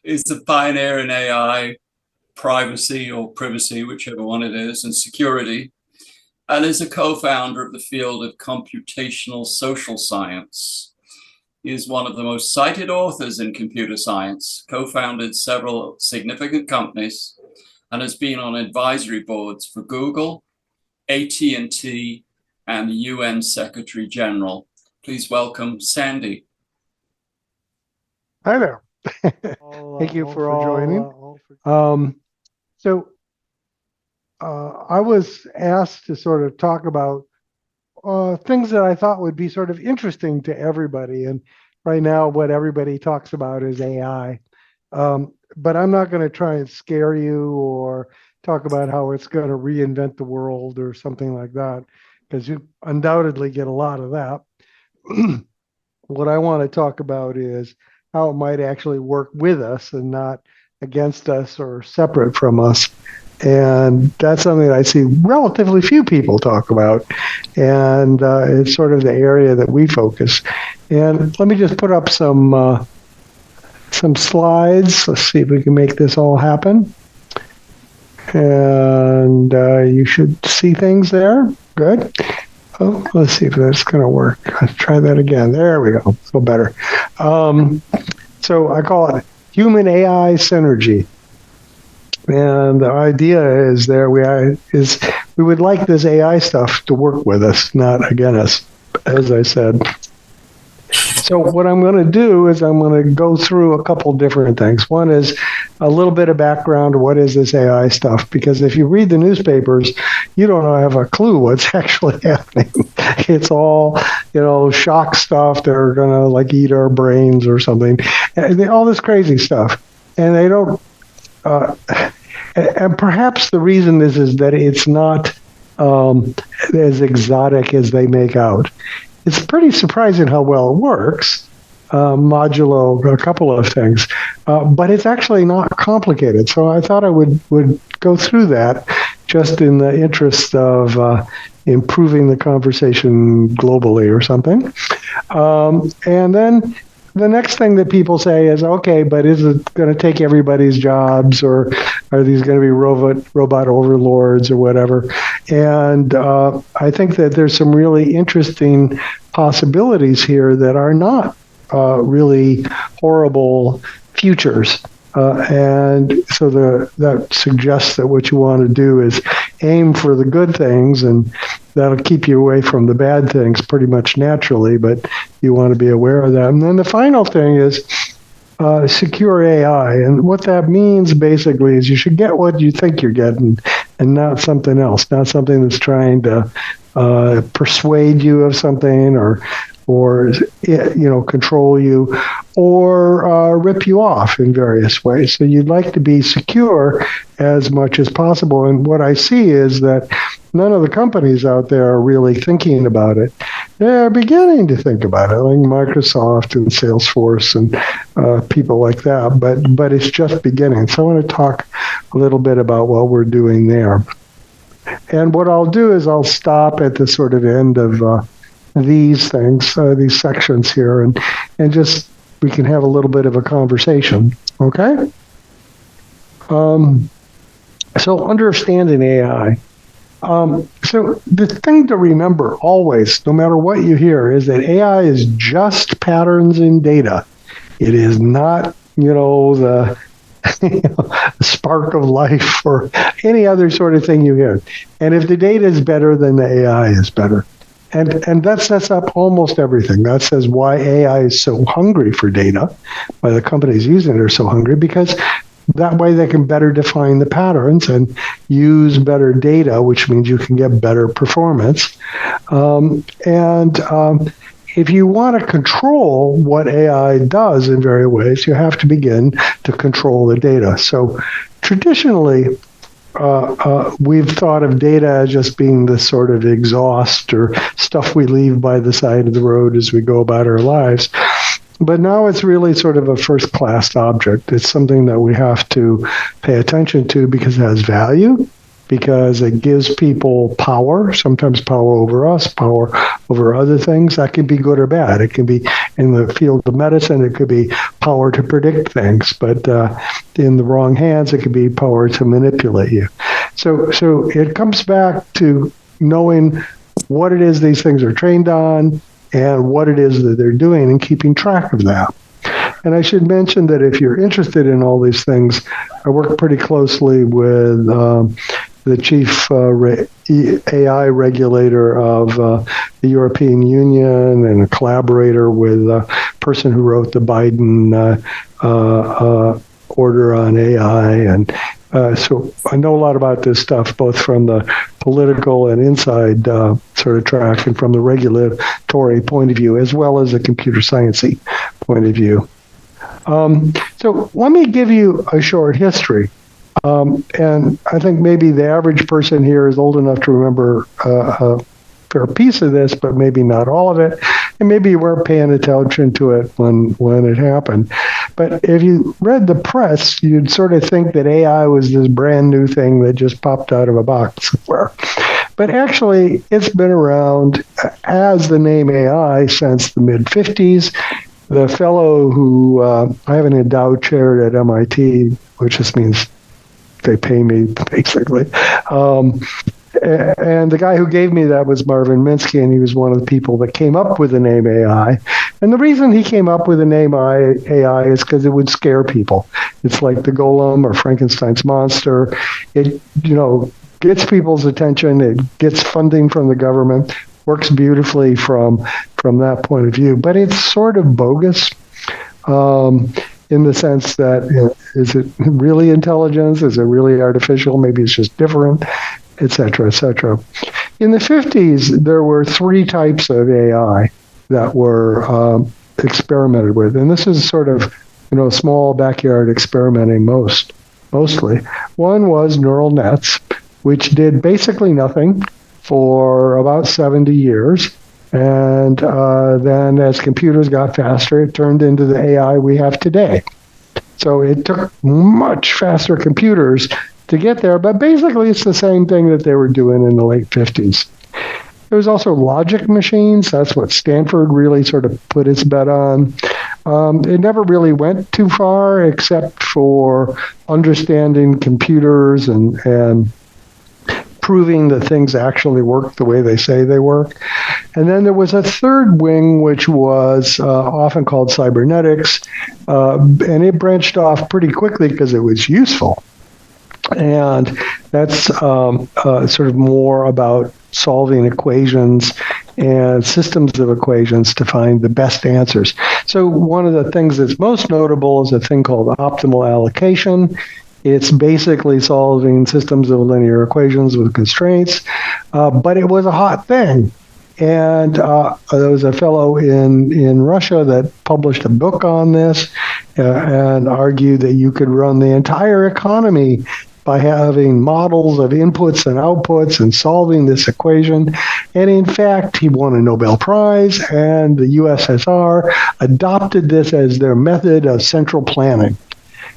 is a pioneer in AI, privacy or privacy, whichever one it is, and security, and is a co-founder of the field of computational social science. He is one of the most cited authors in computer science, co-founded several significant companies, and has been on advisory boards for Google, AT&T, and the UN Secretary General. Please welcome Sandy. Hi there. Thank you for joining. I was asked to sort of talk about things that I thought would be sort of interesting to everybody. And right now, what everybody talks about is AI. But I'm not going to try and scare you or talk about how it's going to reinvent the world or something like that, because you undoubtedly get a lot of that. What I want to talk about is how it might actually work with us and not against us or separate from us. And that's something that I see relatively few people talk about. And it's sort of the area that we focus. And let me just put up some slides. Let's see if we can make this all happen. And you should see things there. Good. Oh, let's see if that's going to work. Let's try that again. There we go. A little better. So I call it human AI synergy. And the idea is we would like this AI stuff to work with us, not against us, as I said. So what I'm going to do is I'm going to go through a couple different things. One is a little bit of background. What is this AI stuff? Because if you read the newspapers, you don't have a clue what's actually happening. It's all, shock stuff. They're going to like eat our brains or something. And all this crazy stuff. And they don't, and perhaps the reason is that it's not as exotic as they make out. It's pretty surprising how well it works, modulo a couple of things, but it's actually not complicated. So I thought I would go through that just in the interest of improving the conversation globally or something. And then the next thing that people say is, okay, but is it going to take everybody's jobs, or are these going to be robot overlords or whatever? And I think that there's some really interesting possibilities here that are not really horrible futures. And so that suggests that what you want to do is aim for the good things, and that'll keep you away from the bad things pretty much naturally, but you want to be aware of that. And then the final thing is secure AI. And what that means basically is you should get what you think you're getting and not something else, not something that's trying to persuade you of something or control you or rip you off in various ways. So you'd like to be secure as much as possible. And what I see is that none of the companies out there are really thinking about it. They're beginning to think about it, like Microsoft and Salesforce and people like that. But it's just beginning. So I want to talk a little bit about what we're doing there. And what I'll do is I'll stop at the sort of end of these things, these sections here, and just we can have a little bit of a conversation. Okay? So understanding AI. So the thing to remember always, no matter what you hear, is that AI is just patterns in data. It is not, the spark of life or any other sort of thing you hear. And if the data is better, then the AI is better. And that sets up almost everything. That says why AI is so hungry for data, why the companies using it are so hungry, because that way they can better define the patterns and use better data, which means you can get better performance. If you want to control what AI does in various ways, you have to begin to control the data. So traditionally, we've thought of data as just being the sort of exhaust or stuff we leave by the side of the road as we go about our lives. But now it's really sort of a first-class object. It's something that we have to pay attention to because it has value, because it gives people power, sometimes power over us, power over other things. That can be good or bad. It can be In the field of medicine, it could be power to predict things, but in the wrong hands, it could be power to manipulate you. So it comes back to knowing what it is these things are trained on and what it is that they're doing and keeping track of that. And I should mention that if you're interested in all these things, I work pretty closely with the chief AI regulator of the European Union and a collaborator with a person who wrote the Biden order on AI. And so I know a lot about this stuff, both from the political and inside sort of track and from the regulatory point of view, as well as a computer sciencey point of view. So let me give you a short history. And I think maybe the average person here is old enough to remember a fair piece of this, but maybe not all of it. And maybe you weren't paying attention to it when it happened. But if you read the press, you'd sort of think that AI was this brand new thing that just popped out of a box somewhere. But actually, it's been around as the name AI since the mid-50s. The fellow who, I have an endowed chair at MIT, which just means they pay me, basically. And the guy who gave me that was Marvin Minsky, and he was one of the people that came up with the name AI. And the reason he came up with the name AI is because it would scare people. It's like the Golem or Frankenstein's monster. It, gets people's attention. It gets funding from the government. Works beautifully from that point of view. But it's sort of bogus. In the sense that, is it really intelligence? Is it really artificial? Maybe it's just different, et cetera, et cetera. In the 50s, there were three types of AI that were experimented with. And this is sort of, small backyard experimenting mostly. One was neural nets, which did basically nothing for about 70 years. And then as computers got faster, it turned into the AI we have today. So it took much faster computers to get there, but basically it's the same thing that they were doing in the late 50s. There was also logic machines. That's what Stanford really sort of put its bet on. It never really went too far except for understanding computers and proving that things actually work the way they say they work. And then there was a third wing, which was often called cybernetics, and it branched off pretty quickly because it was useful. And that's sort of more about solving equations and systems of equations to find the best answers. So one of the things that's most notable is a thing called optimal allocation. It's basically solving systems of linear equations with constraints, but it was a hot thing. And there was a fellow in Russia that published a book on this and argued that you could run the entire economy by having models of inputs and outputs and solving this equation. And in fact, he won a Nobel Prize, and the USSR adopted this as their method of central planning,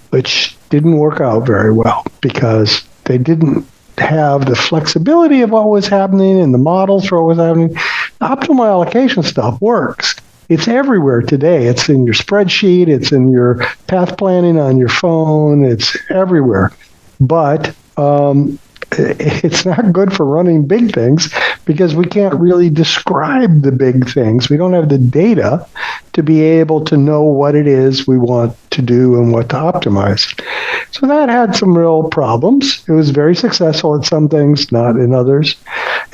which didn't work out very well because they didn't have the flexibility of what was happening and the models for what was happening. The optimal allocation stuff works. It's everywhere today. It's in your spreadsheet. It's in your path planning on your phone. It's everywhere. But it's not good for running big things because we can't really describe the big things. We don't have the data to be able to know what it is we want to do and what to optimize. So that had some real problems. It was very successful at some things, not in others.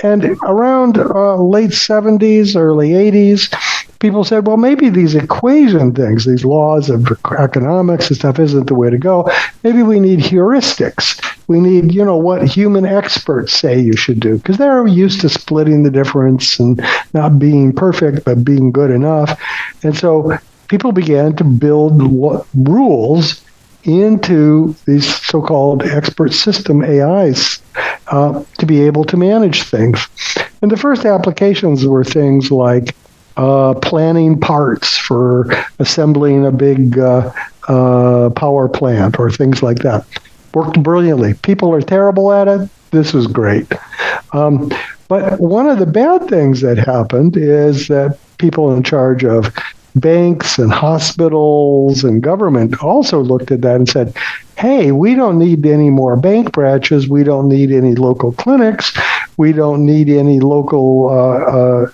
And around late 70s, early 80s, people said, well, maybe these equation things, these laws of economics and stuff isn't the way to go. Maybe we need heuristics. We need, what human experts say you should do, because they're used to splitting the difference and not being perfect, but being good enough. And so people began to build rules into these so-called expert system AIs to be able to manage things. And the first applications were things like planning parts for assembling a big power plant or things like that. Worked brilliantly. People are terrible at it. This was great. But one of the bad things that happened is that people in charge of banks and hospitals and government also looked at that and said, hey, we don't need any more bank branches. We don't need any local clinics. We don't need any local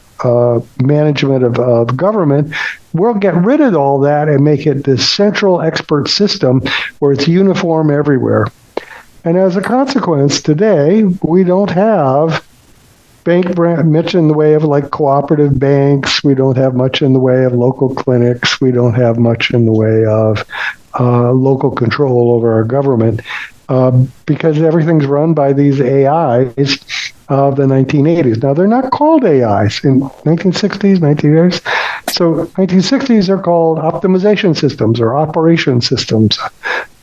management of government. We'll get rid of all that and make it this central expert system where it's uniform everywhere. And as a consequence, today, we don't have much in the way of like cooperative banks. We don't have much in the way of local clinics. We don't have much in the way of local control over our government because everything's run by these AIs of the 1980s. Now, they're not called AIs in 1960s, 1980s. So 1960s are called optimization systems or operation systems.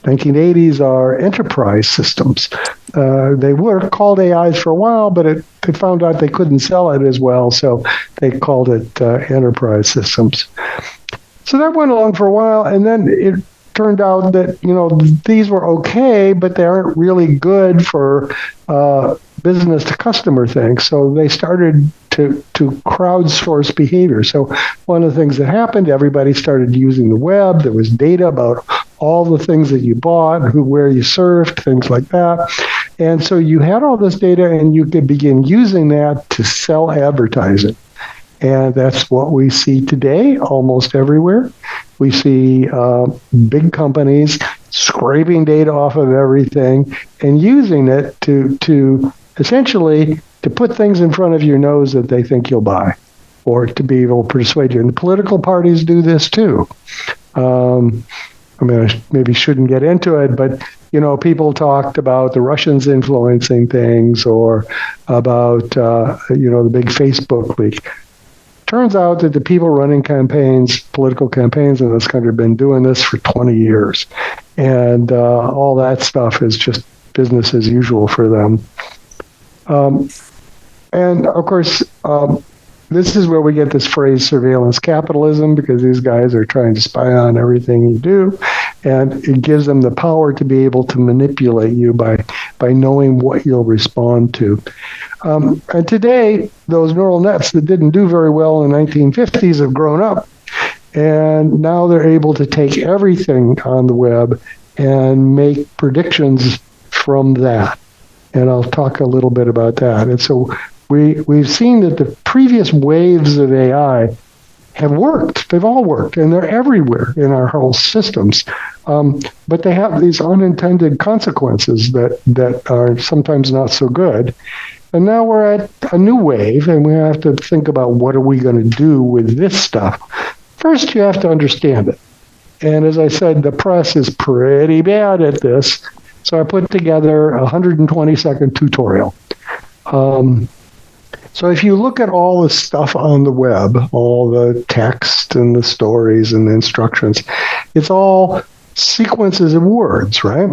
1980s are enterprise systems. They were called AIs for a while, but they found out they couldn't sell it as well, so they called it enterprise systems. So that went along for a while, and then it turned out that these were okay, but they aren't really good for business to customer things. So they started to crowdsource behavior. So one of the things that happened, everybody started using the web. There was data about all the things that you bought, where you surfed, things like that. And so you had all this data, and you could begin using that to sell advertising. And that's what we see today almost everywhere. We see big companies scraping data off of everything and using it to essentially to put things in front of your nose that they think you'll buy, or to be able to persuade you. And the political parties do this too. I maybe shouldn't get into it, but people talked about the Russians influencing things, or about the big Facebook leak. Turns out that the people running political campaigns in this country have been doing this for 20 years. And all that stuff is just business as usual for them. And of course, this is where we get this phrase surveillance capitalism, because these guys are trying to spy on everything you do. And it gives them the power to be able to manipulate you by knowing what you'll respond to. And today, those neural nets that didn't do very well in the 1950s have grown up. And now they're able to take everything on the web and make predictions from that. And I'll talk a little bit about that. And so we've seen that the previous waves of AI have worked. They've all worked, and they're everywhere in our whole systems. But they have these unintended consequences that are sometimes not so good. And now we're at a new wave, and we have to think about what are we going to do with this stuff. First, you have to understand it. And as I said, the press is pretty bad at this. So I put together a 120-second tutorial. So if you look at all the stuff on the web, all the text and the stories and the instructions, it's all sequences of words, right?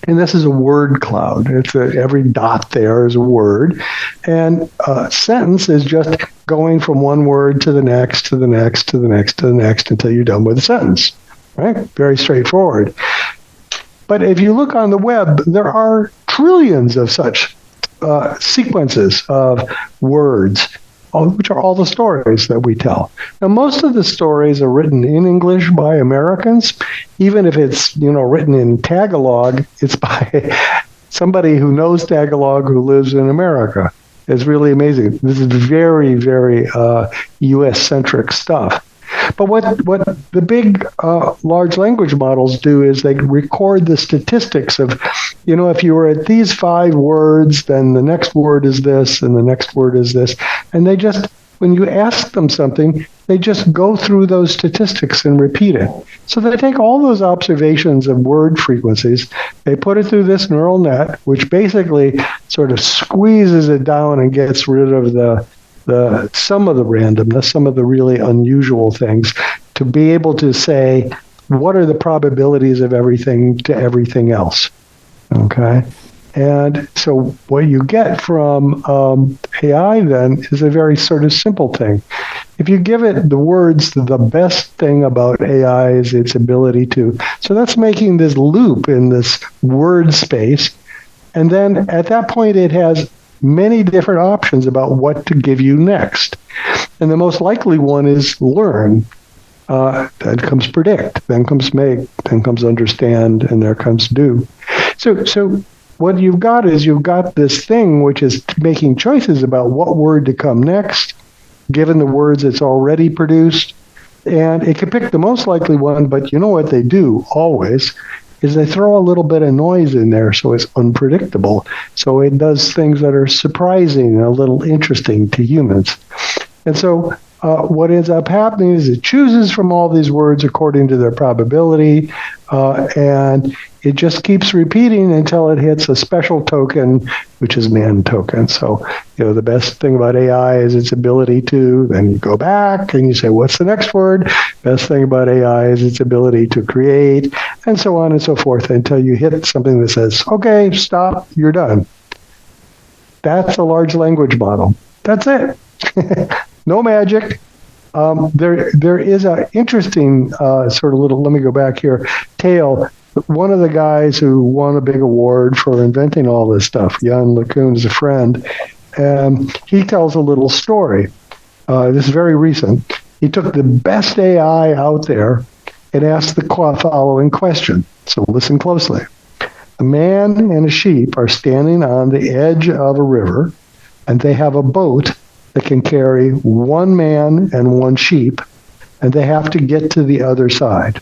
And this is a word cloud. Every dot there is a word. And a sentence is just going from one word to the next, to the next, to the next, to the next, until you're done with the sentence, right? Very straightforward. But if you look on the web, there are trillions of such sequences of words, which are all the stories that we tell. Now, most of the stories are written in English by Americans. Even if it's written in Tagalog, it's by somebody who knows Tagalog who lives in America. It's really amazing. This is very, very U.S.-centric stuff. But what the big large language models do is they record the statistics of, if you were at these 5 words, then the next word is this, and the next word is this. And they just, when you ask them something, they just go through those statistics and repeat it. So they take all those observations of word frequencies, they put it through this neural net, which basically sort of squeezes it down and gets rid of some of the randomness, some of the really unusual things, to be able to say, what are the probabilities of everything to everything else? Okay? And so what you get from AI then is a very sort of simple thing. If you give it the words, the best thing about AI is its ability to, so that's making this loop in this word space. And then at that point, it has many different options about what to give you next. And the most likely one is learn. Then comes predict, then comes make, then comes understand, and there comes do. So what you've got is you've got this thing which is making choices about what word to come next, given the words it's already produced. And it can pick the most likely one, but you know what they do always is they throw a little bit of noise in there so it's unpredictable. So it does things that are surprising and a little interesting to humans. And so what ends up happening is it chooses from all these words according to their probability, and it just keeps repeating until it hits a special token, which is an end token. So, the best thing about AI is its ability to, then you go back and you say, what's the next word? Best thing about AI is its ability to create, and so on and so forth, until you hit something that says, okay, stop, you're done. That's a large language model. That's it. No magic. There is an interesting sort of little, let me go back here, tale. One of the guys who won a big award for inventing all this stuff, Jan LeCun, is a friend, he tells a little story. This is very recent. He took the best AI out there and asked the following question. So listen closely. A man and a sheep are standing on the edge of a river, and they have a boat that can carry one man and one sheep, and they have to get to the other side.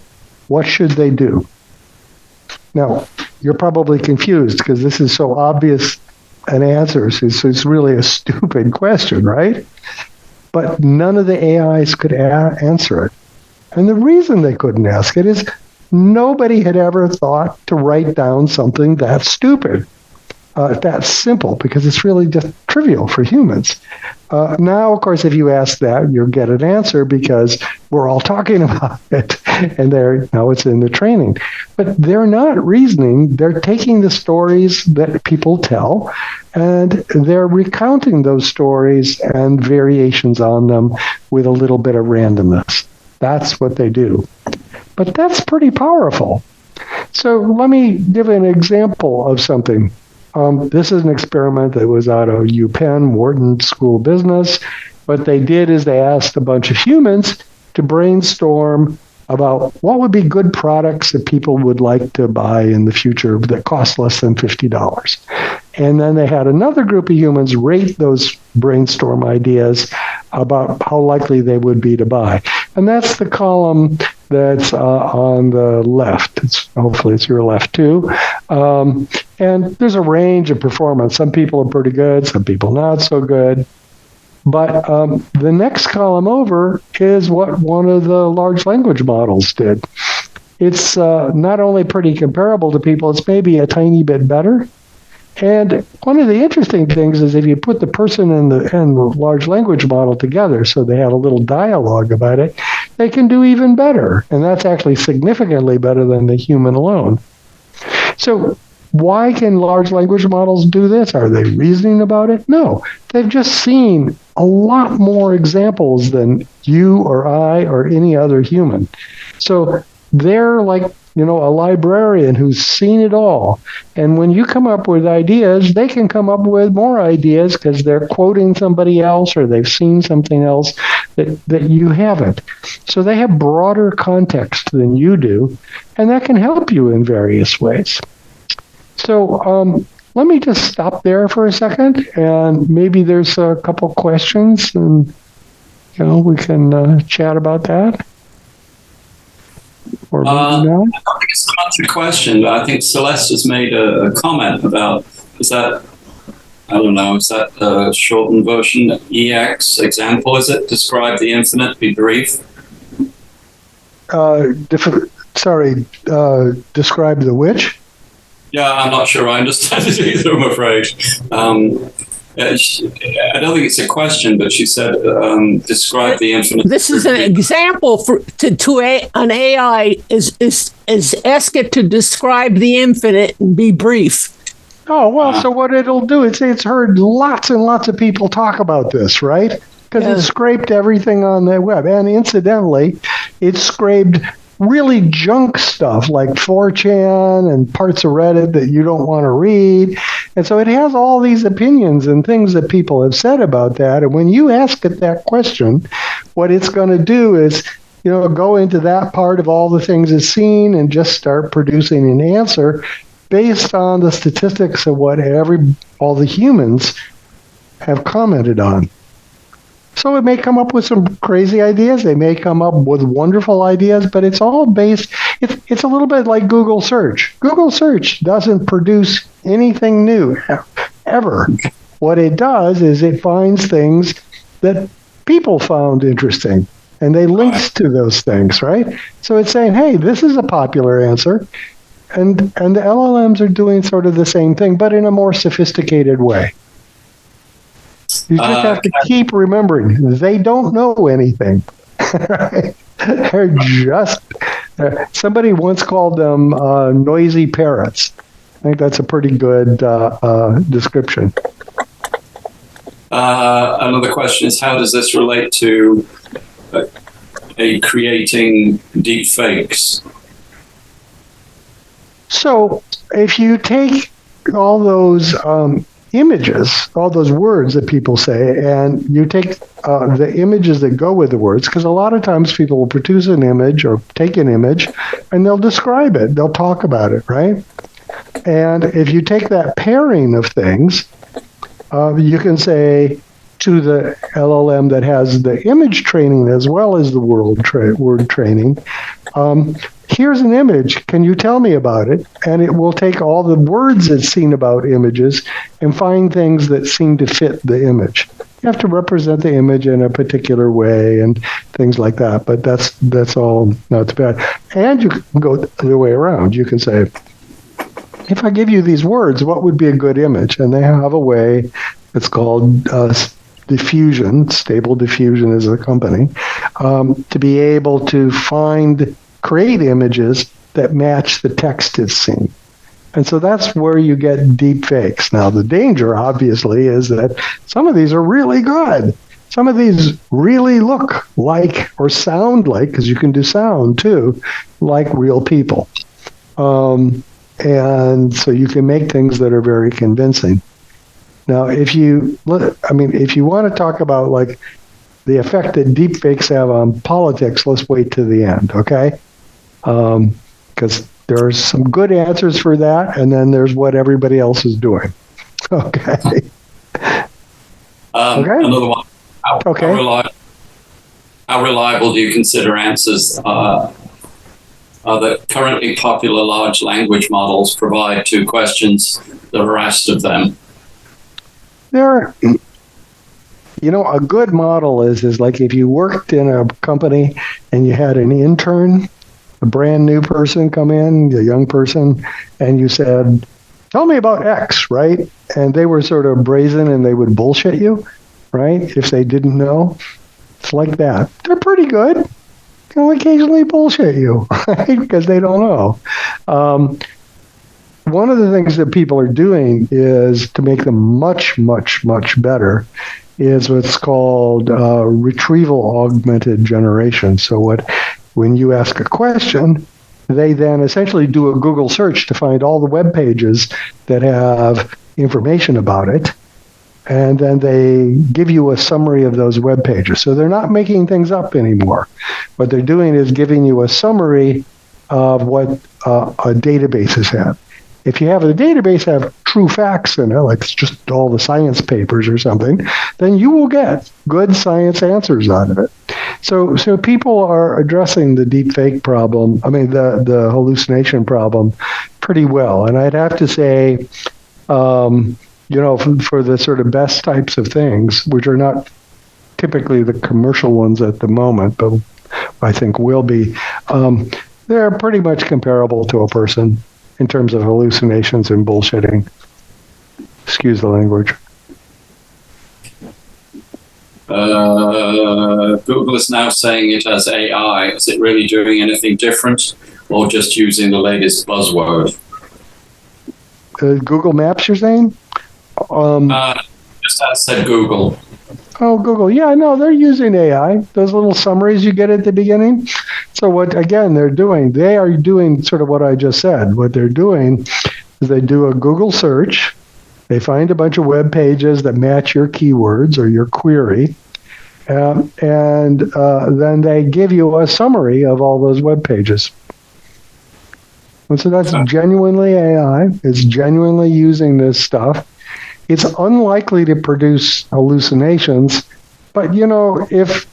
What should they do? Now, you're probably confused because this is so obvious an answer. It's really a stupid question, right? But none of the AIs could answer it. And the reason they couldn't ask it is nobody had ever thought to write down something that stupid. That's simple because it's really just trivial for humans. Now, of course, if you ask that, you'll get an answer because we're all talking about it, and now it's in the training. But they're not reasoning. They're taking the stories that people tell, and they're recounting those stories and variations on them with a little bit of randomness. That's what they do. But that's pretty powerful. So let me give an example of something. This is an experiment that was out of UPenn, Wharton School of Business. What they did is they asked a bunch of humans to brainstorm about what would be good products that people would like to buy in the future that cost less than $50. And then they had another group of humans rate those brainstorm ideas about how likely they would be to buy. And that's the column that's on the left. Hopefully it's your left too. And there's a range of performance. Some people are pretty good, some people not so good. But the next column over is what one of the large language models did. It's not only pretty comparable to people, it's maybe a tiny bit better. And one of the interesting things is if you put the person and the large language model together, so they have a little dialogue about it, they can do even better. And that's actually significantly better than the human alone. So why can large language models do this? Are they reasoning about it? No. They've just seen a lot more examples than you or I or any other human. So they're like, a librarian who's seen it all. And when you come up with ideas, they can come up with more ideas because they're quoting somebody else or they've seen something else that you haven't. So they have broader context than you do, and that can help you in various ways. So let me just stop there for a second, and maybe there's a couple questions, and we can chat about that. Or maybe not. I don't think it's so much a question, but I think Celeste has made a comment about, is that the shortened version, EX example, is it? Describe the infinite, be brief. Describe the which? Yeah, I'm not sure I understand it either, I'm afraid. I don't think it's a question, but she said, describe the infinite. This is an example an AI is ask it to describe the infinite and be brief. Oh, well, so what it'll do, it's heard lots and lots of people talk about this, right? Because it scraped everything on the web. And incidentally, it scraped really junk stuff like 4chan and parts of Reddit that you don't want to read. And so it has all these opinions and things that people have said about that. And when you ask it that question, what it's going to do is go into that part of all the things it's seen and just start producing an answer based on the statistics of what all the humans have commented on. So it may come up with some crazy ideas. They may come up with wonderful ideas, but it's all based, it's a little bit like Google search. Google search doesn't produce anything new ever. What it does is it finds things that people found interesting, and they links to those things, right? So it's saying, hey, this is a popular answer. And the LLMs are doing sort of the same thing, but in a more sophisticated way. You just have to keep remembering, they don't know anything. Right? They're just, somebody once called them noisy parrots. I think that's a pretty good description. Another question is, how does this relate to creating deep fakes? So if you take all those images, all those words that people say, and you take the images that go with the words, because a lot of times people will produce an image or take an image and they'll describe it, they'll talk about it, right? And if you take that pairing of things, you can say to the LLM that has the image training as well as the word training, here's an image, can you tell me about it? And it will take all the words it's seen about images and find things that seem to fit the image. You have to represent the image in a particular way and things like that, but that's all not too bad. And you can go the other way around. You can say, if I give you these words, what would be a good image? And they have a way, it's called diffusion, Stable Diffusion is a company, to be able to create images that match the text it's seen. And so that's where you get deep fakes. Now, the danger, obviously, is that some of these are really good. Some of these really look like or sound like, because you can do sound too, like real people. And so you can make things that are very convincing. Now, if you want to talk about like the effect that deep fakes have on politics, let's wait to the end, okay? Because there's some good answers for that, and then there's what everybody else is doing. Okay. Okay. Another one. How reliable do you consider answers that currently popular large language models provide to questions that are asked of them? A good model is like if you worked in a company and you had an intern, a brand new person come in, a young person, and you said, tell me about X, right? And they were sort of brazen and they would bullshit you, right? If they didn't know. It's like that. They're pretty good. They'll occasionally bullshit you, right? Because they don't know. One of the things that people are doing is to make them much, much, much better is what's called retrieval augmented generation. So when you ask a question, they then essentially do a Google search to find all the web pages that have information about it. And then they give you a summary of those web pages. So they're not making things up anymore. What they're doing is giving you a summary of what a database has had. If you have a database have true facts in it, like it's just all the science papers or something, then you will get good science answers out of it. So people are addressing the deep fake problem, the hallucination problem pretty well. And I'd have to say, for the sort of best types of things, which are not typically the commercial ones at the moment, but I think will be, they're pretty much comparable to a person in terms of hallucinations and bullshitting. Excuse the language. Google is now saying it has AI. Is it really doing anything different or just using the latest buzzword? Google Maps, you're saying? Just as said Google. Oh, Google. Yeah, no, they're using AI. Those little summaries you get at the beginning. So what, again, they are doing sort of what I just said. What they're doing is they do a Google search. They find a bunch of web pages that match your keywords or your query. and then they give you a summary of all those web pages. And so that's genuinely AI. It's genuinely using this stuff. It's unlikely to produce hallucinations, but if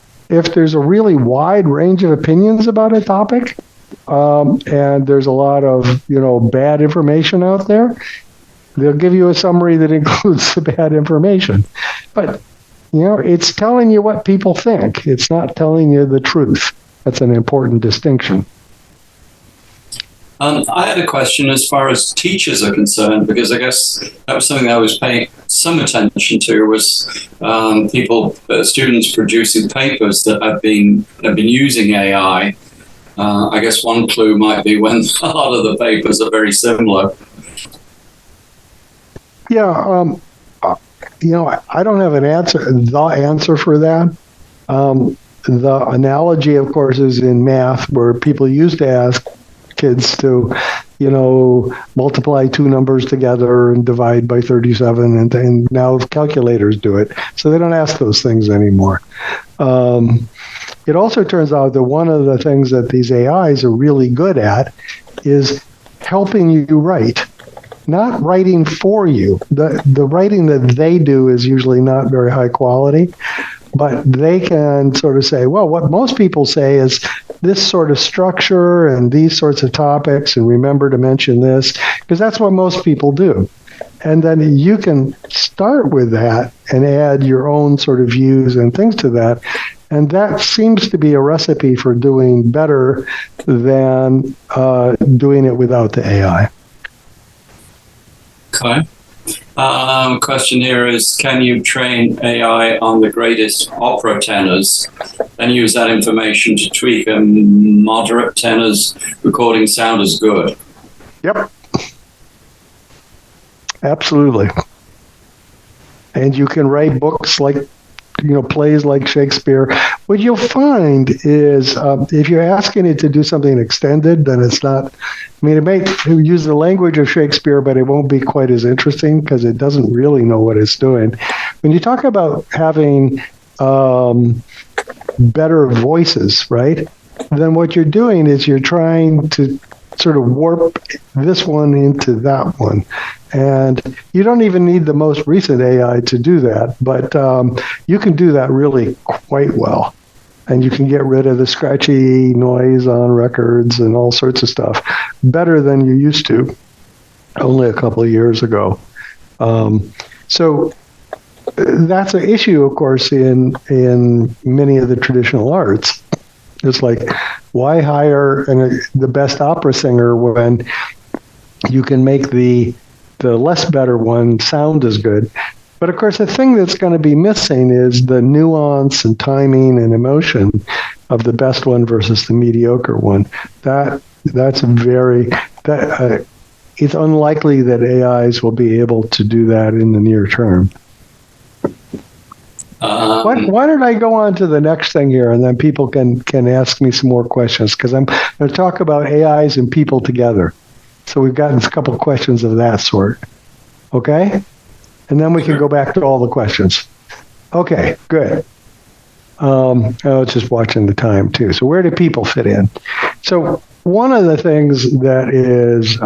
there's a really wide range of opinions about a topic, and there's a lot of bad information out there, they'll give you a summary that includes the bad information. But it's telling you what people think. It's not telling you the truth. That's an important distinction. I had a question as far as teachers are concerned, because I guess that was something I was paying some attention to, was students producing papers that have been using AI. I guess one clue might be when a lot of the papers are very similar. Yeah, I don't have the answer for that. The analogy, of course, is in math, where people used to ask kids to, multiply two numbers together and divide by 37, and now calculators do it. So they don't ask those things anymore. It also turns out that one of the things that these AIs are really good at is helping you write, not writing for you. The writing that they do is usually not very high quality, but they can sort of say, well, what most people say is this sort of structure and these sorts of topics, and remember to mention this, because that's what most people do. And then you can start with that and add your own sort of views and things to that. And that seems to be a recipe for doing better than doing it without the AI. Okay. Question here is, can you train AI on the greatest opera tenors and use that information to tweak a moderate tenor's recording sound as good? Yep. Absolutely. And you can write books like, plays like Shakespeare. What you'll find is if you're asking it to do something extended, then it's not, it may use the language of Shakespeare, but it won't be quite as interesting because it doesn't really know what it's doing. When you talk about having better voices, right, then what you're doing is you're trying to sort of warp this one into that one. And you don't even need the most recent AI to do that, but you can do that really quite well. And you can get rid of the scratchy noise on records and all sorts of stuff better than you used to only a couple of years ago. So that's an issue, of course, in many of the traditional arts. It's like, why hire the best opera singer when you can make the less better one sound as good? But of course, the thing that's going to be missing is the nuance and timing and emotion of the best one versus the mediocre one. It's unlikely that AIs will be able to do that in the near term. Why don't I go on to the next thing here, and then people can ask me some more questions, because I'm going to talk about AIs and people together. So we've gotten a couple of questions of that sort. Okay? And then we can go back to all the questions. Okay, good. I was just watching the time, too. So where do people fit in? So one of the things that is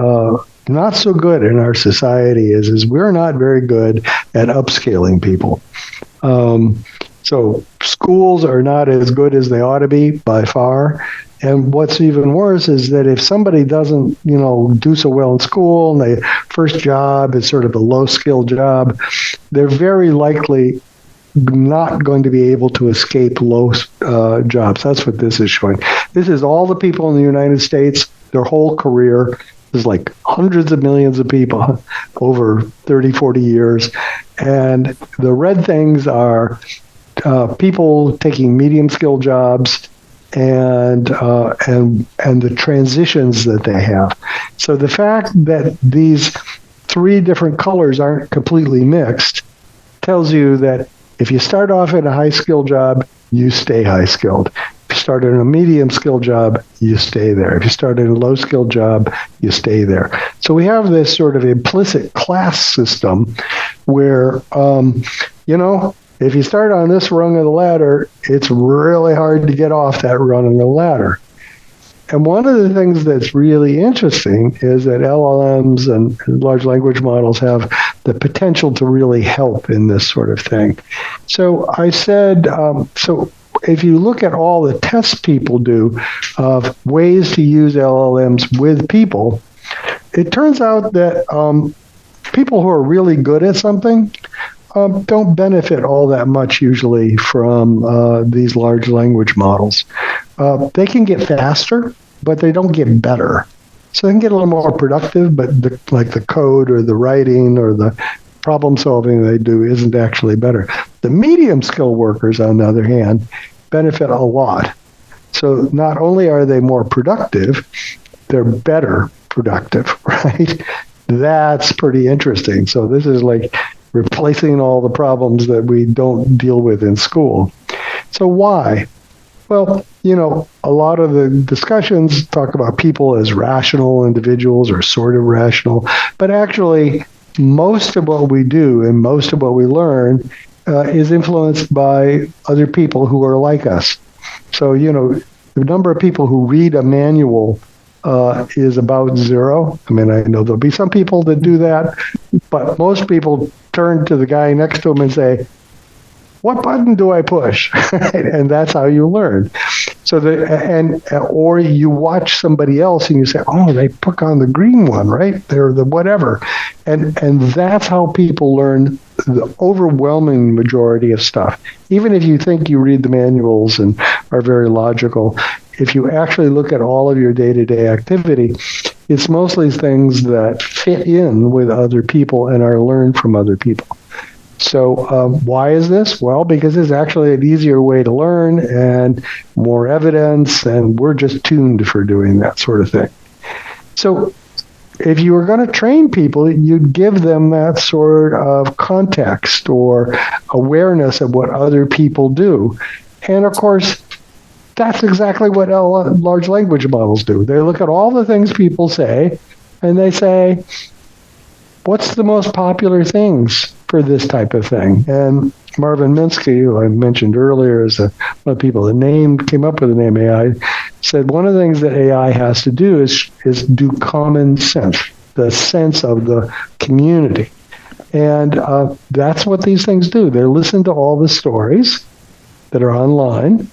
not so good in our society is we're not very good at upscaling people. So schools are not as good as they ought to be by far. And what's even worse is that if somebody doesn't, do so well in school, and their first job is sort of a low-skill job, they're very likely not going to be able to escape low jobs. That's what this is showing. This is all the people in the United States, their whole career. There's like hundreds of millions of people over 30, 40 years. And the red things are people taking medium-skill jobs and the transitions that they have. So the fact that these three different colors aren't completely mixed tells you that if you start off in a high-skilled job, you stay high-skilled. If you start in a medium-skilled job, you stay there. If you start in a low-skilled job, you stay there. So we have this sort of implicit class system where, If you start on this rung of the ladder, it's really hard to get off that rung of the ladder. And one of the things that's really interesting is that LLMs and large language models have the potential to really help in this sort of thing. So I said, so if you look at all the tests people do of ways to use LLMs with people, it turns out that people who are really good at something don't benefit all that much usually from these large language models. They can get faster, but they don't get better. So they can get a little more productive, but like the code or the writing or the problem solving they do isn't actually better. The medium skill workers, on the other hand, benefit a lot. So not only are they more productive, they're better productive, right? That's pretty interesting. So this is like replacing all the problems that we don't deal with in school. So why? Well, a lot of the discussions talk about people as rational individuals or sort of rational, but actually most of what we do and most of what we learn is influenced by other people who are like us. So, the number of people who read a manual is about zero. I mean, I know there'll be some people that do that, but most people turn to the guy next to them and say, what button do I push? And that's how you learn. So or you watch somebody else and you say, oh, they put on the green one, right? They're the whatever. And that's how people learn the overwhelming majority of stuff. Even if you think you read the manuals and are very logical, if you actually look at all of your day-to-day activity, it's mostly things that fit in with other people and are learned from other people. So why is this? Well, because it's actually an easier way to learn and more evidence, and we're just tuned for doing that sort of thing. So if you were going to train people, you'd give them that sort of context or awareness of what other people do. And of course, that's exactly what large language models do. They look at all the things people say, and they say, what's the most popular things for this type of thing? And Marvin Minsky, who I mentioned earlier, is one of the people that came up with the name AI, said one of the things that AI has to do is do common sense, the sense of the community. And that's what these things do. They listen to all the stories that are online,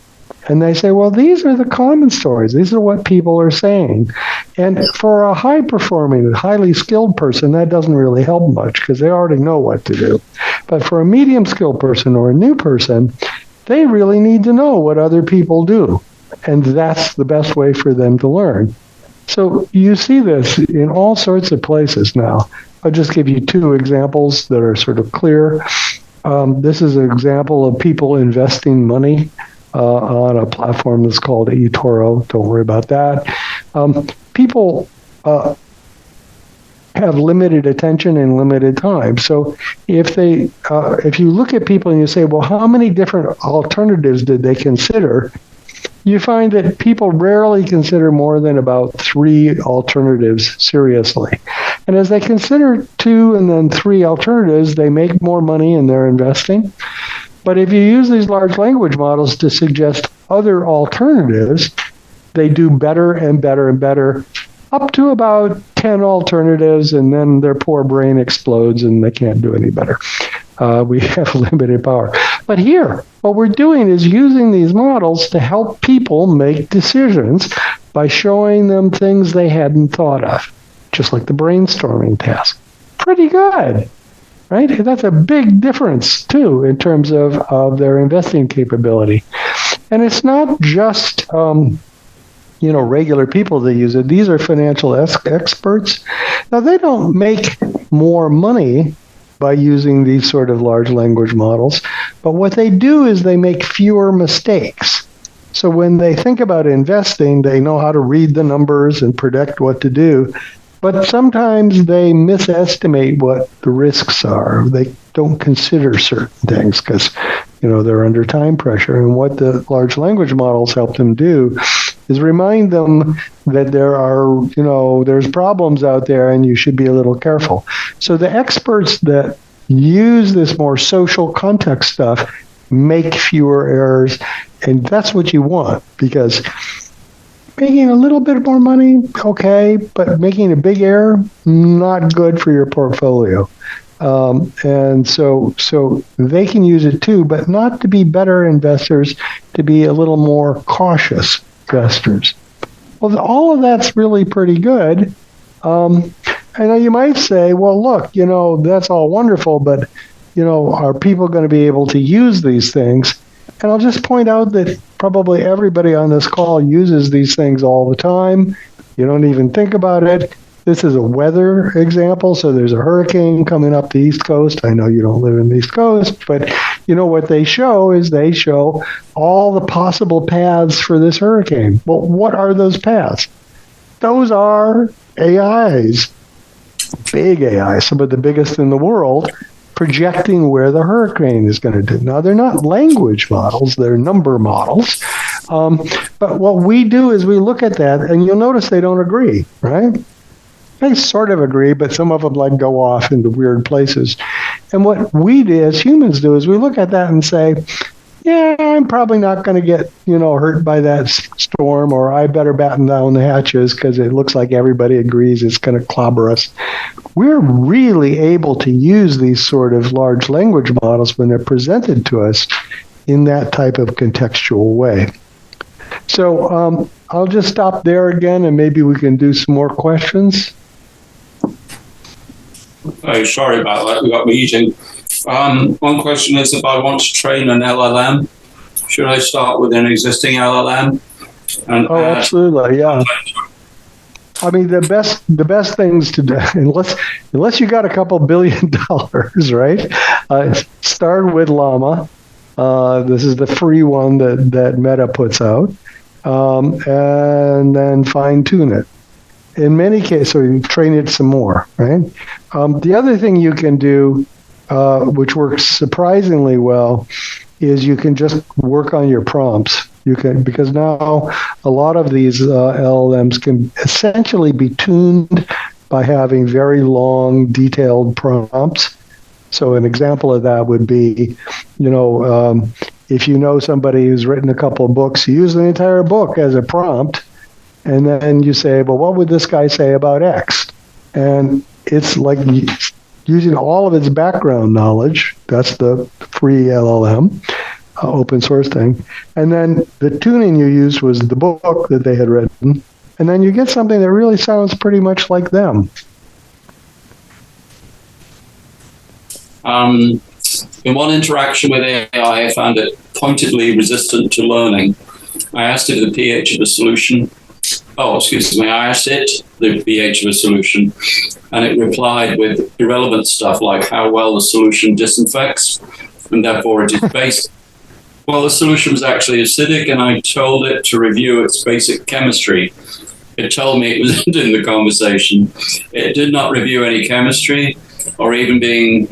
and they say, well, these are the common stories. These are what people are saying. And for a high-performing, highly skilled person, that doesn't really help much because they already know what to do. But for a medium-skilled person or a new person, they really need to know what other people do. And that's the best way for them to learn. So you see this in all sorts of places now. I'll just give you two examples that are sort of clear. This is an example of people investing money on a platform that's called eToro. Don't worry about that. People have limited attention and limited time. So if you look at people and you say, well, how many different alternatives did they consider? You find that people rarely consider more than about 3 alternatives seriously. And as they consider 2 and then 3 alternatives, they make more money in their investing. But if you use these large language models to suggest other alternatives, they do better and better and better, up to about 10 alternatives, and then their poor brain explodes and they can't do any better. We have limited power. But here, what we're doing is using these models to help people make decisions by showing them things they hadn't thought of, just like the brainstorming task. Pretty good. Right? That's a big difference, too, in terms of their investing capability. And it's not just, regular people that use it. These are financial experts. Now, they don't make more money by using these sort of large language models, but what they do is they make fewer mistakes. So when they think about investing, they know how to read the numbers and predict what to do. But sometimes they misestimate what the risks are. They don't consider certain things because, they're under time pressure. And what the large language models help them do is remind them that there's problems out there and you should be a little careful. So the experts that use this more social context stuff, make fewer errors, and that's what you want, because making a little bit more money, okay, but making a big error, not good for your portfolio. And so they can use it too, but not to be better investors, to be a little more cautious investors. Well, all of that's really pretty good. I know you might say, well, look, that's all wonderful, but, are people going to be able to use these things? And I'll just point out that probably everybody on this call uses these things all the time. You don't even think about it. This is a weather example. So there's a hurricane coming up the East Coast. I know you don't live in the East Coast, but what they show is they show all the possible paths for this hurricane. Well, what are those paths? Those are AIs, big AIs, some of the biggest in the world, projecting where the hurricane is going to do. Now, they're not language models, they're number models. But what we do is we look at that, and you'll notice they don't agree, right? They sort of agree, but some of them go off into weird places. And what we do as humans do is we look at that and say, yeah, I'm probably not going to get, hurt by that storm, or I better batten down the hatches because it looks like everybody agrees it's going to clobber us. We're really able to use these sort of large language models when they're presented to us in that type of contextual way. So I'll just stop there again, and maybe we can do some more questions. Oh, sorry about that. We got meeting. One question is, if I want to train an LLM, should I start with an existing LLM? Absolutely, yeah. I mean, the best things to do, unless you got a couple $1 billion, right? Start with Llama. This is the free one that Meta puts out, and then fine tune it. In many cases, so you train it some more, right? The other thing you can do, which works surprisingly well, is you can just work on your prompts. Because now a lot of these LLMs can essentially be tuned by having very long, detailed prompts. So an example of that would be, if somebody who's written a couple of books, you use the entire book as a prompt, and then you say, well, what would this guy say about X? And it's like using all of its background knowledge. That's the free LLM, open source thing. And then the tuning you used was the book that they had written. And then you get something that really sounds pretty much like them. In one interaction with AI, I found it pointedly resistant to learning. I asked it the pH of a solution. I asked it the pH of a solution, and it replied with irrelevant stuff like how well the solution disinfects, and therefore it is basic. Well, the solution was actually acidic, and I told it to review its basic chemistry. It told me it was in the conversation. It did not review any chemistry or even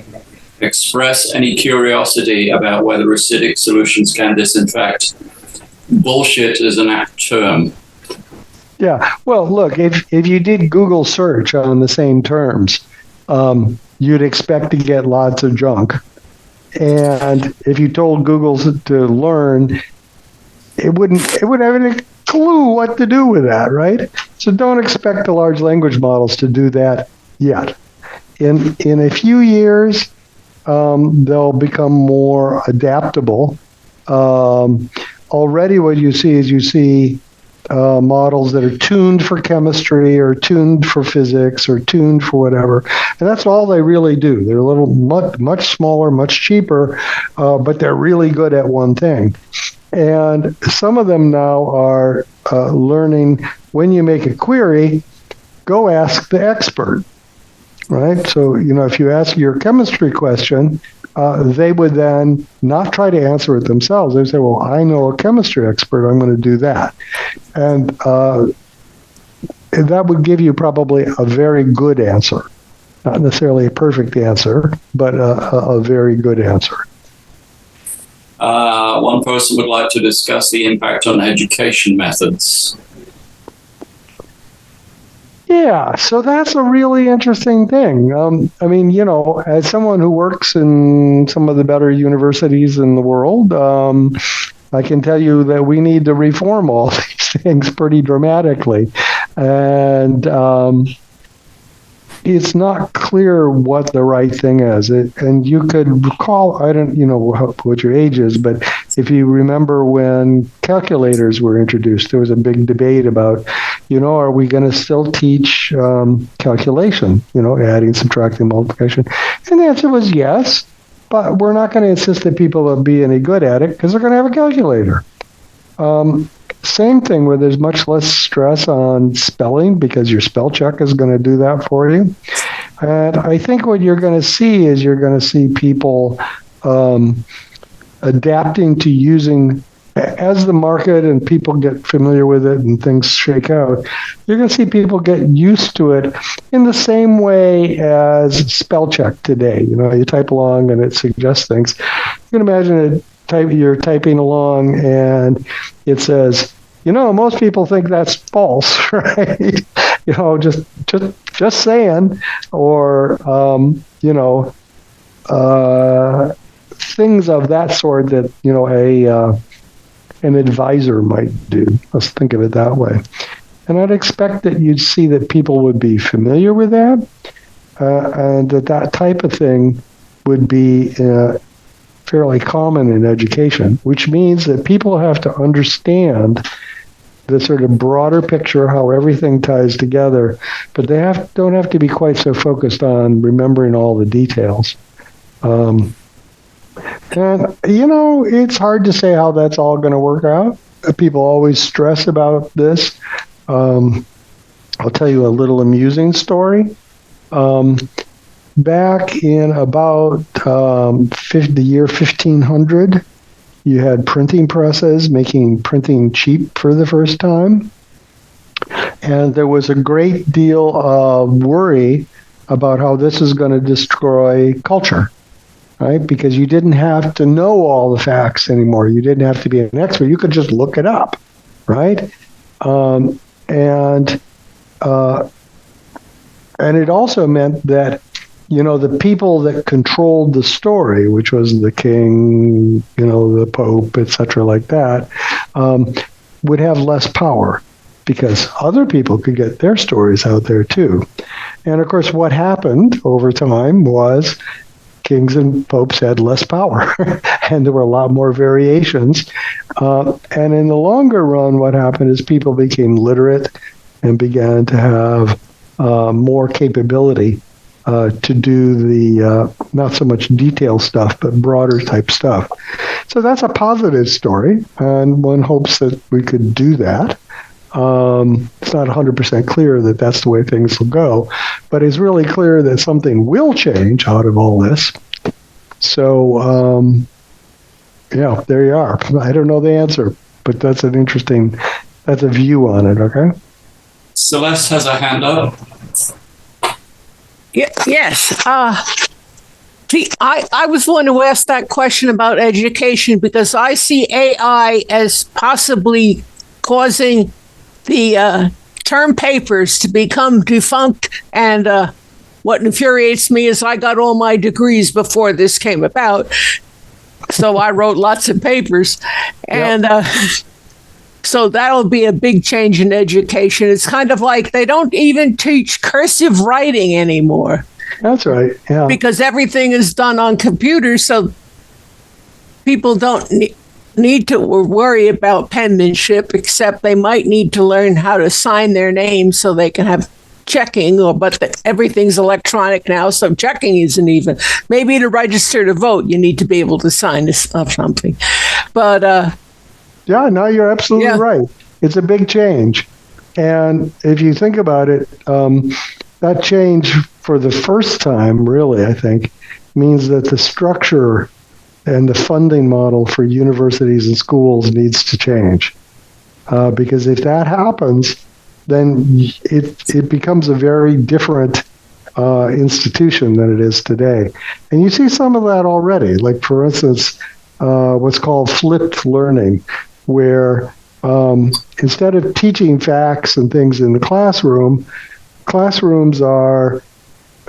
express any curiosity about whether acidic solutions can disinfect. Bullshit is an apt term. Yeah. Well, look, if you did Google search on the same terms, you'd expect to get lots of junk. And if you told Google to learn, it wouldn't have any clue what to do with that, right? So don't expect the large language models to do that yet. In a few years, they'll become more adaptable. Already what you see models that are tuned for chemistry or tuned for physics or tuned for whatever. And that's all they really do. They're a little much smaller, much cheaper, but they're really good at one thing. And some of them now are learning when you make a query, go ask the expert, right? So, if you ask your chemistry question, they would then not try to answer it themselves. They say, well, I know a chemistry expert, I'm going to do that. And that would give you probably a very good answer. Not necessarily a perfect answer, but a very good answer. One person would like to discuss the impact on education methods. Yeah, so that's a really interesting thing. I mean, as someone who works in some of the better universities in the world, I can tell you that we need to reform all these things pretty dramatically. And it's not clear what the right thing is. And you could recall, I don't what your age is, but if you remember when calculators were introduced, there was a big debate about, are we going to still teach calculation, adding, subtracting, multiplication? And the answer was yes, but we're not going to insist that people will be any good at it because they're going to have a calculator. Same thing where there's much less stress on spelling because your spell check is going to do that for you. And I think what you're going to see is people adapting to using, as the market and people get familiar with it and things shake out, you're going to see people get used to it in the same way as spell check today. You type along and it suggests things. You can imagine you're typing along and it says, most people think that's false, right? Just saying, or things of that sort that an advisor might do. Let's think of it that way. And I'd expect that you'd see that people would be familiar with that, and that type of thing would be fairly common in education, which means that people have to understand the sort of broader picture, how everything ties together, but they don't have to be quite so focused on remembering all the details. And, it's hard to say how that's all going to work out. People always stress about this. I'll tell you a little amusing story. Back in about the year 1500, you had printing presses making printing cheap for the first time. And there was a great deal of worry about how this is going to destroy culture, right? Because you didn't have to know all the facts anymore. You didn't have to be an expert. You could just look it up, right? And it also meant that the people that controlled the story, which was the king, the pope, etc., like that, would have less power because other people could get their stories out there too. And of course, what happened over time was kings and popes had less power, and there were a lot more variations. And in the longer run, what happened is people became literate and began to have more capability to do the not so much detail stuff, but broader type stuff. So that's a positive story, and one hopes that we could do that. It's not 100% clear that that's the way things will go, but it's really clear that something will change out of all this. So, there you are. I don't know the answer, but that's a view on it, okay? Celeste has a hand up. Yes. I was the one who asked that question about education because I see AI as possibly causing the term papers to become defunct. And what infuriates me is I got all my degrees before this came about. So I wrote lots of papers. And so that'll be a big change in education. It's kind of like they don't even teach cursive writing anymore. That's right. Yeah. Because everything is done on computers, so people don't need to worry about penmanship, except they might need to learn how to sign their name so they can have checking. But everything's electronic now, so checking isn't even. Maybe to register to vote, you need to be able to sign something. But yeah, no, you're absolutely right. It's a big change. And if you think about it, that change for the first time, really, I think, means that the structure and the funding model for universities and schools needs to change. Because if that happens, then it becomes a very different institution than it is today. And you see some of that already. Like, for instance, what's called flipped learning, where instead of teaching facts and things in the classroom, classrooms are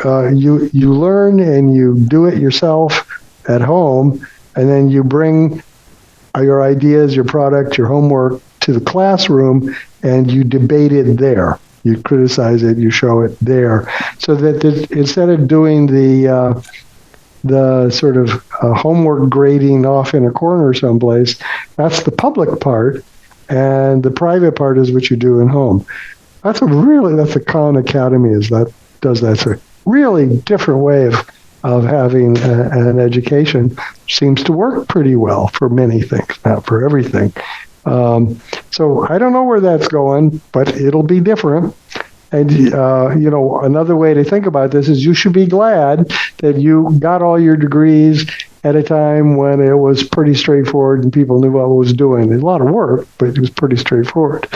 you learn and you do it yourself at home, and then you bring your ideas, your product, your homework to the classroom, and you debate it there. You criticize it, you show it there, so that instead of doing the sort of homework grading off in a corner someplace, that's the public part, and the private part is what you do in home. That's the Khan Academy does that sort of really different way of having an education. Seems to work pretty well for many things, not for everything. So I don't know where that's going, but it'll be different. And, another way to think about this is you should be glad that you got all your degrees at a time when it was pretty straightforward and people knew what it was doing. There's a lot of work, but it was pretty straightforward.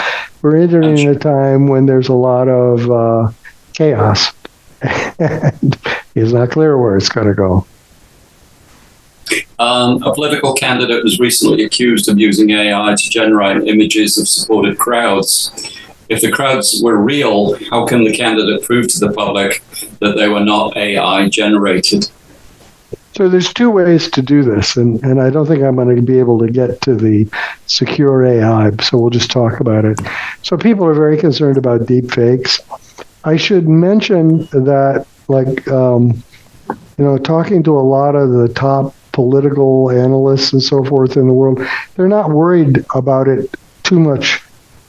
We're entering a time when there's a lot of chaos, and it's not clear where it's going to go. A political candidate was recently accused of using AI to generate images of supported crowds. If the crowds were real, how can the candidate prove to the public that they were not AI generated? So there's two ways to do this, and I don't think I'm going to be able to get to the secure AI, so we'll just talk about it. So people are very concerned about deep fakes. I should mention that, talking to a lot of the top political analysts and so forth in the world, they're not worried about it too much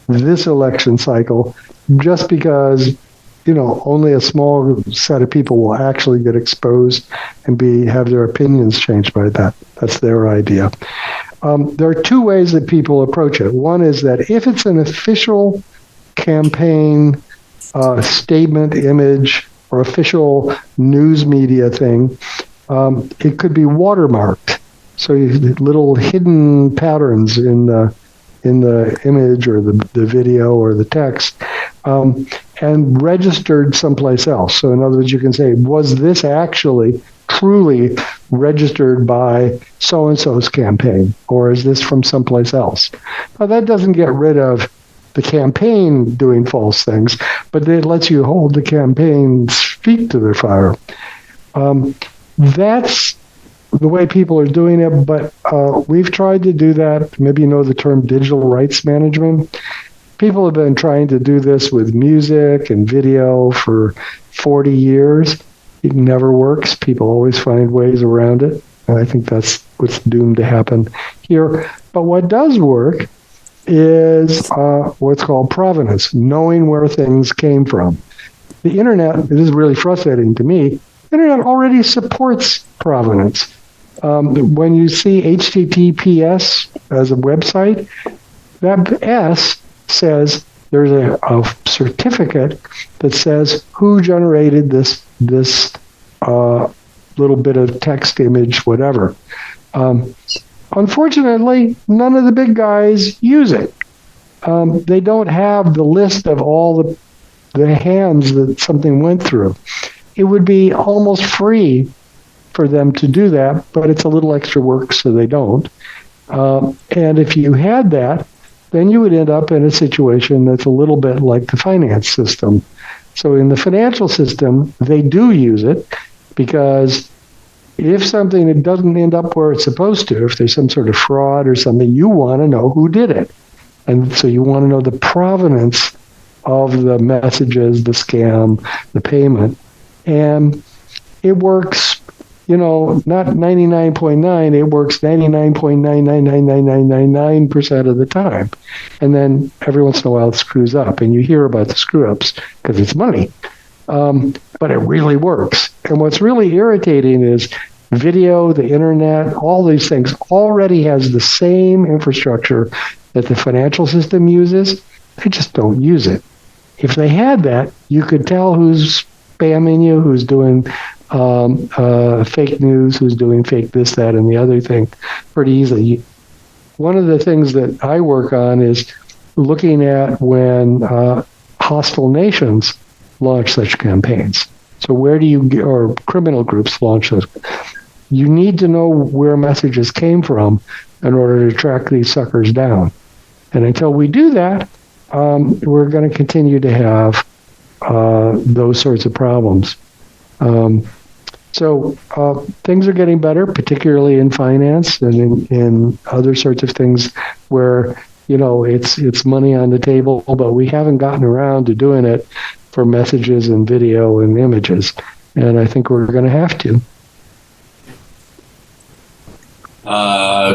this election cycle, just because only a small set of people will actually get exposed and have their opinions changed by that. That's their idea. There are two ways that people approach it. One is that if it's an official campaign statement, image, or official news media thing, it could be watermarked. So little hidden patterns in the image or the video or the text, and registered someplace else. So in other words, you can say, was this actually truly registered by so-and-so's campaign, or is this from someplace else? Now, that doesn't get rid of the campaign doing false things, but it lets you hold the campaign's feet to the fire. That's the way people are doing it, but we've tried to do that. Maybe you know the term digital rights management. People have been trying to do this with music and video for 40 years. It never works. People always find ways around it. And I think that's what's doomed to happen here. But what does work is what's called provenance, knowing where things came from. The internet, this is really frustrating to me, the internet already supports provenance. When you see HTTPS as a website, that S says there's a certificate that says who generated this little bit of text, image, whatever. Unfortunately, none of the big guys use it. They don't have the list of all the hands that something went through. It would be almost free for them to do that, but it's a little extra work, so they don't. And if you had that, then you would end up in a situation that's a little bit like the finance system. So in the financial system, they do use it because if something it doesn't end up where it's supposed to, if there's some sort of fraud or something, you want to know who did it. And so you want to know the provenance of the messages, the scam, the payment. And it works, not 99.9, it works 99.9999999% of the time. And then every once in a while it screws up, and you hear about the screw-ups because it's money. But it really works. And what's really irritating is video, the internet, all these things already has the same infrastructure that the financial system uses. They just don't use it. If they had that, you could tell who's spamming you, who's doing fake news, who's doing fake this, that, and the other thing pretty easily. One of the things that I work on is looking at when hostile nations launch such campaigns. So where do you, or criminal groups launch those? You need to know where messages came from in order to track these suckers down. And until we do that, we're going to continue to have those sorts of problems. So things are getting better, particularly in finance and in other sorts of things where, it's money on the table, but we haven't gotten around to doing it for messages and video and images. And I think we're going to have to.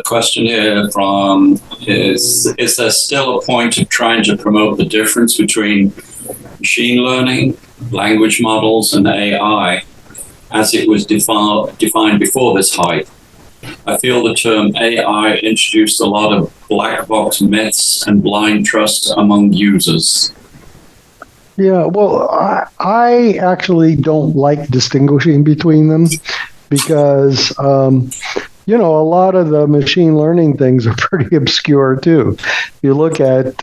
Question here from is there still a point of trying to promote the difference between machine learning, language models, and AI as it was defined before this hype? I feel the term AI introduced a lot of black box myths and blind trust among users. Yeah, well, I actually don't like distinguishing between them because, a lot of the machine learning things are pretty obscure too. You look at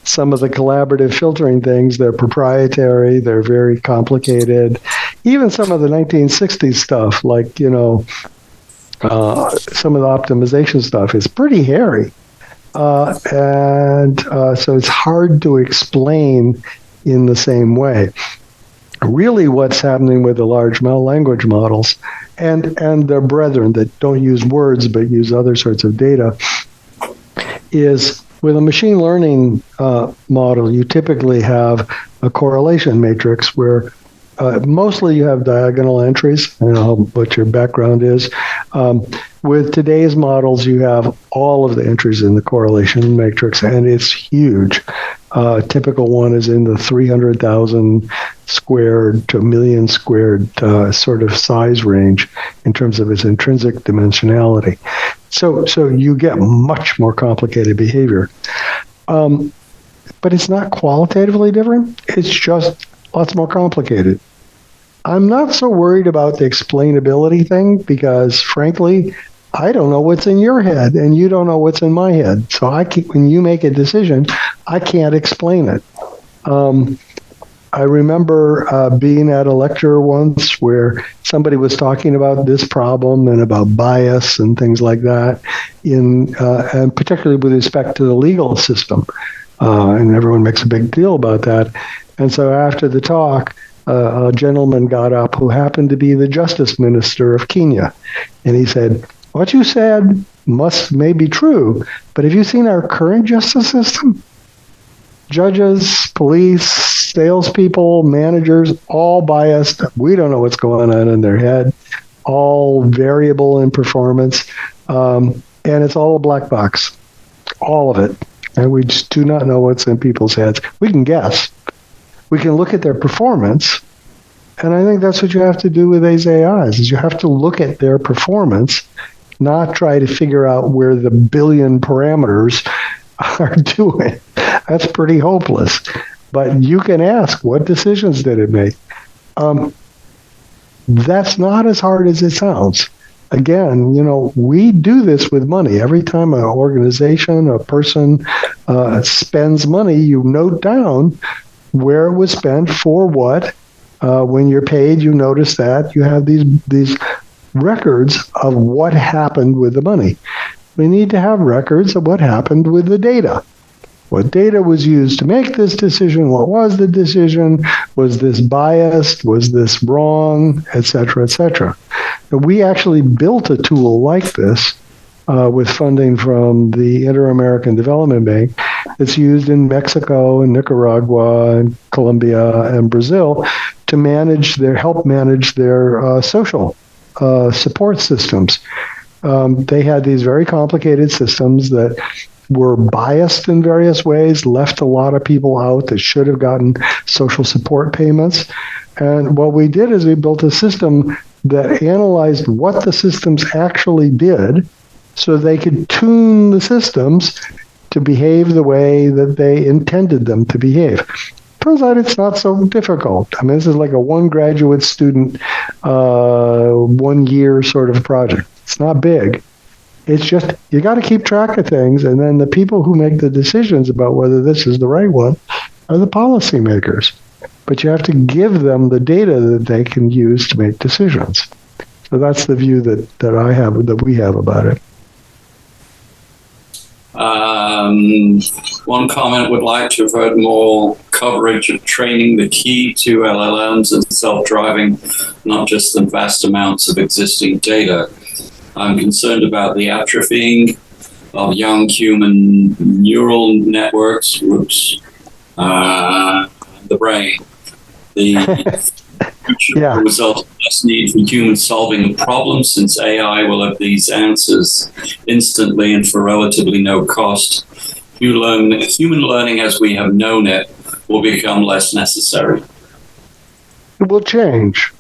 some of the collaborative filtering things, they're proprietary, they're very complicated. Even some of the 1960s stuff, like, some of the optimization stuff is pretty hairy. And so it's hard to explain in the same way. Really what's happening with the large language models and their brethren that don't use words but use other sorts of data is with a machine learning model, you typically have a correlation matrix where mostly you have diagonal entries. I don't know what your background is. With today's models, you have all of the entries in the correlation matrix, and it's huge. Typical one is in the 300,000 squared to a million squared sort of size range in terms of its intrinsic dimensionality. So you get much more complicated behavior. But it's not qualitatively different. It's just lots more complicated. I'm not so worried about the explainability thing because, frankly, I don't know what's in your head and you don't know what's in my head. So when you make a decision, I can't explain it. I remember being at a lecture once where somebody was talking about this problem and about bias and things like that, and particularly with respect to the legal system. And everyone makes a big deal about that. And so after the talk, a gentleman got up who happened to be the justice minister of Kenya. And he said, "What you said may be true, but have you seen our current justice system? Judges, police, salespeople, managers, all biased. We don't know what's going on in their head, all variable in performance. And it's all a black box, all of it. And we just do not know what's in people's heads. We can guess. We can look at their performance. And I think that's what you have to do with these AIs, is you have to look at their performance, not try to figure out where the billion parameters are doing. That's pretty hopeless. But you can ask, what decisions did it make? That's not as hard as it sounds. Again, we do this with money. Every time an organization, a person spends money, you note down where it was spent, for what. When you're paid, you notice that. You have these records of what happened with the money. We need to have records of what happened with the data. What data was used to make this decision? What was the decision? Was this biased? Was this wrong? Et cetera, et cetera. And we actually built a tool like this with funding from the Inter-American Development Bank. It's used in Mexico and Nicaragua and Colombia and Brazil to help manage their social support systems. They had these very complicated systems that were biased in various ways, left a lot of people out that should have gotten social support payments. And what we did is we built a system that analyzed what the systems actually did so they could tune the systems to behave the way that they intended them to behave. Turns out it's not so difficult. I mean, this is like a one graduate student, 1 year sort of project. It's not big. It's just, you got to keep track of things, and then the people who make the decisions about whether this is the right one are the policymakers. But you have to give them the data that they can use to make decisions. So that's the view that we have about it. One comment would like to have heard more coverage of training the key to LLMs and self-driving, not just the vast amounts of existing data. I'm concerned about the atrophying of young human neural networks, the brain. The future Yeah. will result in less need for humans solving a problem, since AI will have these answers instantly and for relatively no cost. Human learning as we have known it will become less necessary. It will change.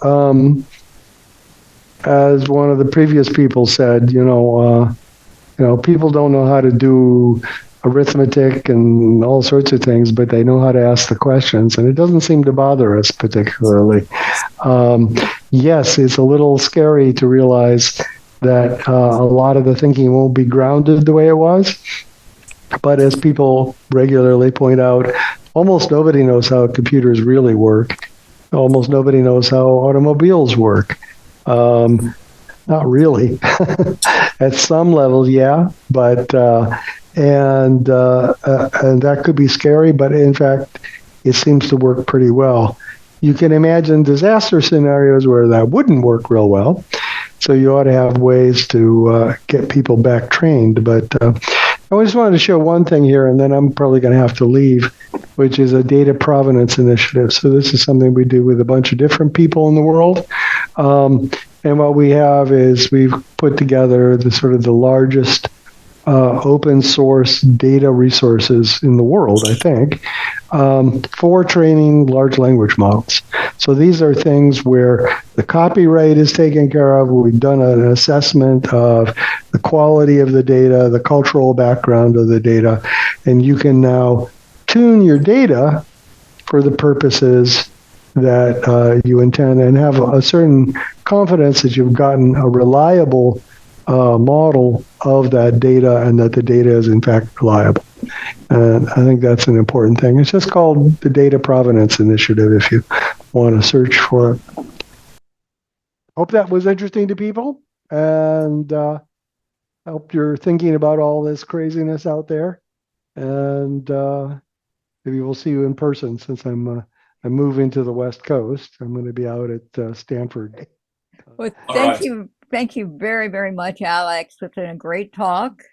As one of the previous people said, people don't know how to do arithmetic and all sorts of things, but they know how to ask the questions, and it doesn't seem to bother us particularly. Yes, it's a little scary to realize that a lot of the thinking won't be grounded the way it was. But as people regularly point out, almost nobody knows how computers really work. Almost nobody knows how automobiles work. Not really. At some level, yeah, but and that could be scary. But in fact, it seems to work pretty well. You can imagine disaster scenarios where that wouldn't work real well. So you ought to have ways to get people back trained. But I just wanted to show one thing here, and then I'm probably going to have to leave, which is a data provenance initiative. So this is something we do with a bunch of different people in the world. And what we have is we've put together the largest open source data resources in the world, I think, for training large language models. So these are things where the copyright is taken care of. We've done an assessment of the quality of the data, the cultural background of the data, and you can now tune your data for the purposes that you intend and have a certain confidence that you've gotten a reliable model of that data and that the data is in fact reliable. And I think that's an important thing. It's just called the Data Provenance Initiative if you want to search for it. Hope that was interesting to people, and hope you're thinking about all this craziness out there. And maybe we'll see you in person, since I'm moving to the West Coast. I'm going to be out at Stanford. Well, All right. thank you very, very much, Alex. It's been a great talk.